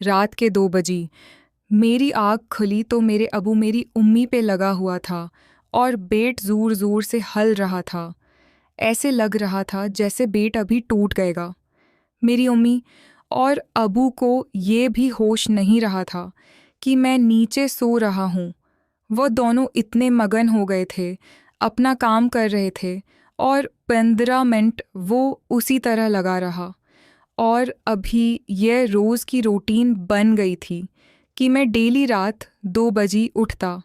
रात के 2 बजी मेरी आँख खुली तो मेरे अबू मेरी उम्मी पे लगा हुआ था और बेट ज़ोर ज़ोर से हल रहा था। ऐसे लग रहा था जैसे बेट अभी टूट गएगा। मेरी उम्मी और अबू को ये भी होश नहीं रहा था कि मैं नीचे सो रहा हूँ। वो दोनों इतने मगन हो गए थे, अपना काम कर रहे थे और 15 मिनट वो उसी तरह लगा रहा। और अभी यह रोज़ की रूटीन बन गई थी कि मैं डेली रात 2 बजे उठता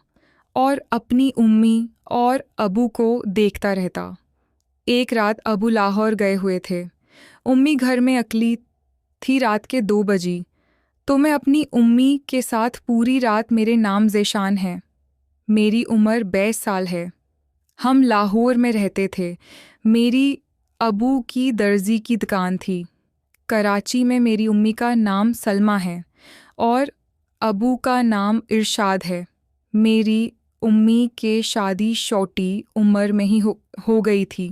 और अपनी उम्मी और अबू को देखता रहता। एक रात अबू लाहौर गए हुए थे, उम्मी घर में अकेली थी रात के 2 बजे। तो मैं अपनी उम्मी के साथ पूरी रात मेरे नाम ज़ेशान है। मेरी उम्र 22 साल है। हम लाहौर में रहते थे। मेरी अबू की दर्जी की दुकान थी। कराची में मेरी उम्मी का नाम सलमा है और अबू का नाम इरशाद है। मेरी उम्मी के शादी छोटी उम्र में ही हो गई थी।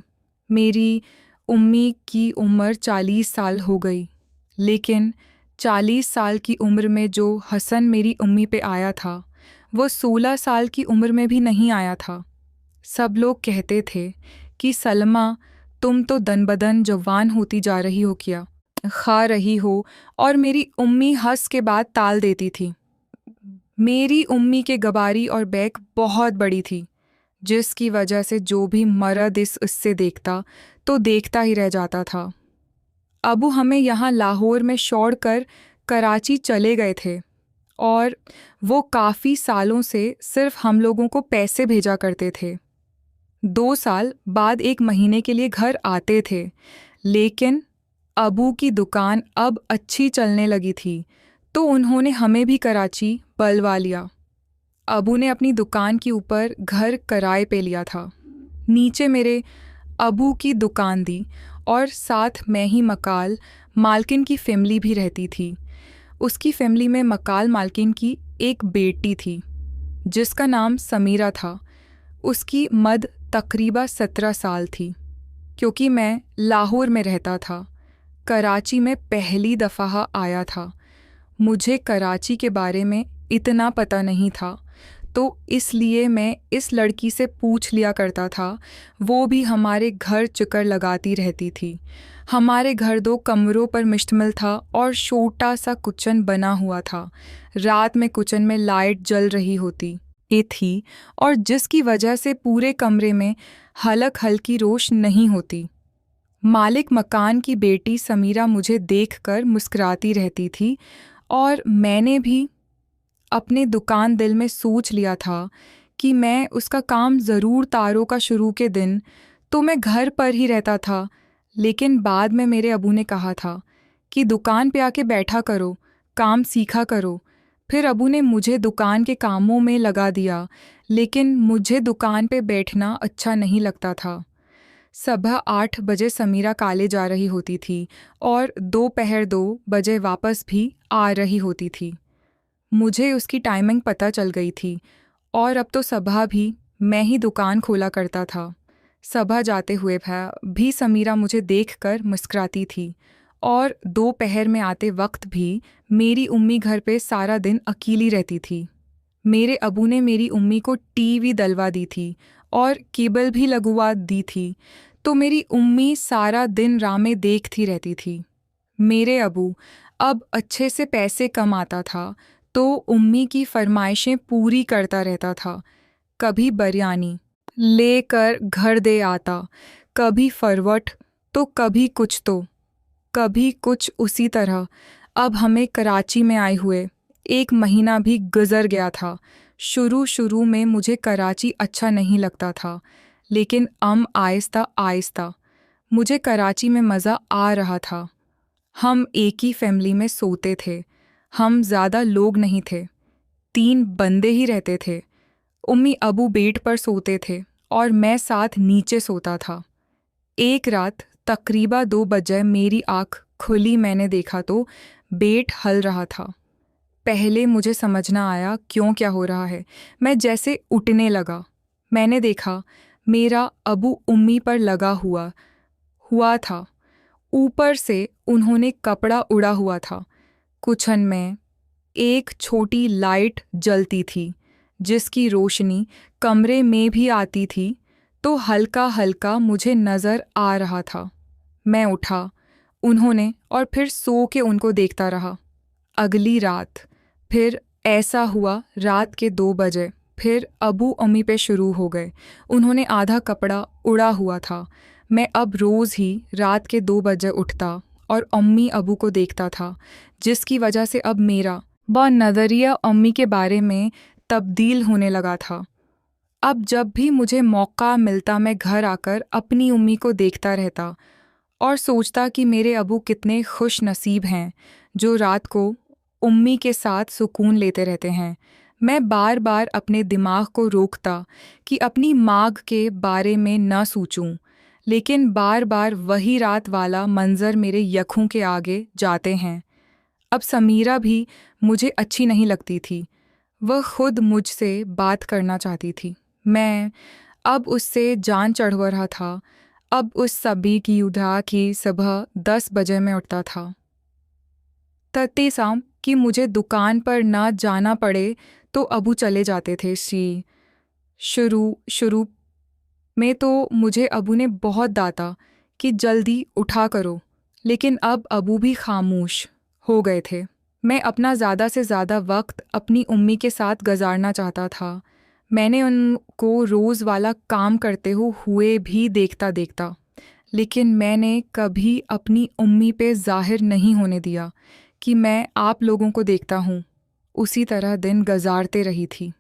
मेरी उम्मी की उम्र 40 साल हो गई, लेकिन 40 साल की उम्र में जो हसन मेरी उम्मी पे आया था वो 16 साल की उम्र में भी नहीं आया था। सब लोग कहते थे कि सलमा, तुम तो दन बदन जवान होती जा रही हो, क्या खा रही हो। और मेरी उम्मी हंस के बाद टाल देती थी। मेरी उम्मी के गबारी और बैक बहुत बड़ी थी, जिसकी वजह से जो भी मर्द इससे देखता तो देखता ही रह जाता था। अबू हमें यहाँ लाहौर में छोड़कर कराची चले गए थे और वो काफ़ी सालों से सिर्फ हम लोगों को पैसे भेजा करते थे। 2 साल बाद 1 महीने के लिए घर आते थे, लेकिन अबू की दुकान अब अच्छी चलने लगी थी तो उन्होंने हमें भी कराची बुलवा लिया। अबू ने अपनी दुकान के ऊपर घर किराए पे लिया था। नीचे मेरे अबू की दुकान दी और साथ में ही मकाल मालकिन की फैमिली भी रहती थी। उसकी फैमिली में मकाल मालकिन की एक बेटी थी जिसका नाम समीरा था। उसकी मद तकरीबा 17 साल थी। क्योंकि मैं लाहौर में रहता था, कराची में पहली दफ़ा आया था, मुझे कराची के बारे में इतना पता नहीं था, तो इसलिए मैं इस लड़की से पूछ लिया करता था। वो भी हमारे घर चक्कर लगाती रहती थी। हमारे घर 2 कमरों पर मुश्तमिल था और छोटा सा किचन बना हुआ था। रात में किचन में लाइट जल रही होती ये थी और जिसकी वजह से पूरे कमरे में हल्की रोशनी नहीं होती। मालिक मकान की बेटी समीरा मुझे देखकर मुस्कुराती रहती थी और मैंने भी अपने दुकान दिल में सोच लिया था कि मैं उसका काम ज़रूर तारों का शुरू के दिन तो मैं घर पर ही रहता था। लेकिन बाद में मेरे अबू ने कहा था कि दुकान पे आके बैठा करो, काम सीखा करो। फिर अबू ने मुझे दुकान के कामों में लगा दिया, लेकिन मुझे दुकान पे बैठना अच्छा नहीं लगता था। सुबह 8 बजे समीरा कॉलेज जा रही होती थी और दोपहर 2 बजे वापस भी आ रही होती थी। मुझे उसकी टाइमिंग पता चल गई थी और अब तो सुबह भी मैं ही दुकान खोला करता था। सुबह जाते हुए भी समीरा मुझे देखकर मुस्कुराती थी और दोपहर में आते वक्त भी मेरी उम्मी घर पे सारा दिन अकेली रहती थी। मेरे अबू ने मेरी उम्मी को टीवी डलवा दी थी और केबल भी लगवा दी थी, तो मेरी उम्मी सारा दिन ड्रामे देखती रहती थी। मेरे अबू अब अच्छे से पैसे कमाता था तो उम्मी की फरमाइशें पूरी करता रहता था। कभी बिरयानी लेकर घर दे आता, कभी फरवट तो कभी कुछ, तो कभी कुछ। उसी तरह अब हमें कराची में आए हुए 1 महीना भी गुजर गया था। शुरू में मुझे कराची अच्छा नहीं लगता था, लेकिन आहिस्ता आहिस्ता मुझे कराची में मज़ा आ रहा था। हम एक ही फैमिली में सोते थे। हम ज़्यादा लोग नहीं थे, 3 बंदे ही रहते थे। उम्मी अबू बेड पर सोते थे और मैं साथ नीचे सोता था। एक रात तकरीबा 2 बजे मेरी आँख खुली। मैंने देखा तो बेड हल रहा था। पहले मुझे समझ ना आया क्यों, क्या हो रहा है। मैं जैसे उठने लगा, मैंने देखा मेरा अबू उम्मी पर लगा हुआ था। ऊपर से उन्होंने कपड़ा उड़ा हुआ था। किचन में एक छोटी लाइट जलती थी जिसकी रोशनी कमरे में भी आती थी, तो हल्का हल्का मुझे नज़र आ रहा था। मैं उठा, उन्होंने, और फिर सो के उनको देखता रहा। अगली रात फिर ऐसा हुआ। रात के 2 बजे फिर अबू अम्मी पे शुरू हो गए। उन्होंने आधा कपड़ा उड़ा हुआ था। मैं अब रोज़ ही रात के 2 बजे उठता और अम्मी अबू को देखता था, जिसकी वजह से अब मेरा वह नज़रिया अम्मी के बारे में तब्दील होने लगा था। अब जब भी मुझे मौका मिलता मैं घर आकर अपनी अम्मी को देखता रहता और सोचता कि मेरे अबू कितने खुश नसीब हैं जो रात को अम्मी के साथ सुकून लेते रहते हैं। मैं बार बार अपने दिमाग को रोकता कि अपनी माँग के बारे में न सोचूं, लेकिन बार बार वही रात वाला मंज़र मेरे यखों के आगे जाते हैं। अब समीरा भी मुझे अच्छी नहीं लगती थी। वह खुद मुझसे बात करना चाहती थी। मैं अब उससे जान चढ़ रहा था। अब उस सभी की उदा की सुबह 10 बजे में उठता था। तत्ते शाम कि मुझे दुकान पर ना जाना पड़े तो अबू चले जाते थे। शुरू में तो मुझे अबू ने बहुत डांटा कि जल्दी उठा करो, लेकिन अब अबू भी खामोश हो गए थे। मैं अपना ज़्यादा से ज़्यादा वक्त अपनी उम्मी के साथ गुजारना चाहता था। मैंने उनको रोज़ वाला काम करते हुए भी देखता, लेकिन मैंने कभी अपनी उम्मी पे ज़ाहिर नहीं होने दिया कि मैं आप लोगों को देखता हूँ। उसी तरह दिन गुजारते रही थी।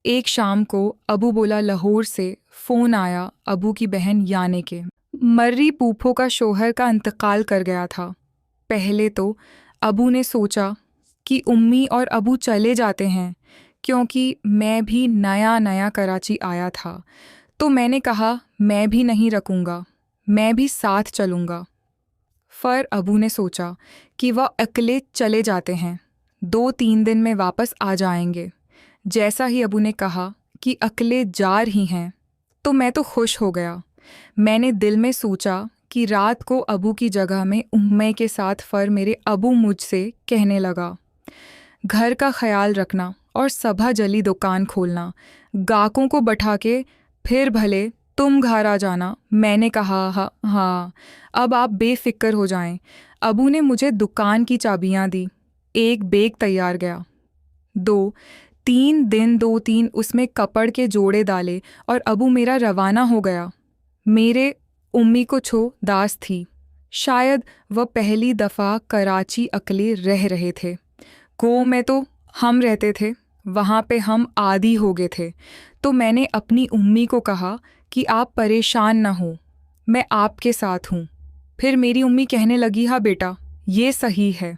एक शाम को अबू बोला लाहौर से फ़ोन आया अबू की बहन याने के। मर्री पूफो का शोहर का इंतकाल कर गया था। पहले तो अबू ने सोचा कि उम्मी और अबू चले जाते हैं, क्योंकि मैं भी नया कराची आया था। तो मैंने कहा मैं भी नहीं रुकूंगा, मैं भी साथ चलूँगा। फिर अबू ने सोचा कि वह अकेले चले जाते हैं, 2-3 दिन में वापस आ जाएंगे। जैसा ही अबू ने कहा कि अकेले जा रही हैं, तो मैं तो खुश हो गया। मैंने दिल में सोचा कि रात को अबू की जगह में उम्मे के साथ फिर मेरे अबू मुझसे कहने लगा, घर का ख्याल रखना और सुबह जल्दी दुकान खोलना, गाहकों को बैठा के फिर भले तुम घर आ जाना। मैंने कहा हाँ, अब आप बेफिक्र हो जाएं। अबू ने मुझे दुकान की चाबियां दी। एक बैग तैयार गया। 2-3 दिन 2-3 उसमें कपड़ के जोड़े डाले और अबू मेरा रवाना हो गया। मेरे उम्मी को छो दास थी। शायद वह पहली दफ़ा कराची अकेले रह रहे थे। गो में तो हम रहते थे, वहाँ पे हम आदी हो गए थे। तो मैंने अपनी उम्मी को कहा कि आप परेशान न हो, मैं आपके साथ हूँ। फिर मेरी उम्मी कहने लगी, हाँ बेटा, ये सही है।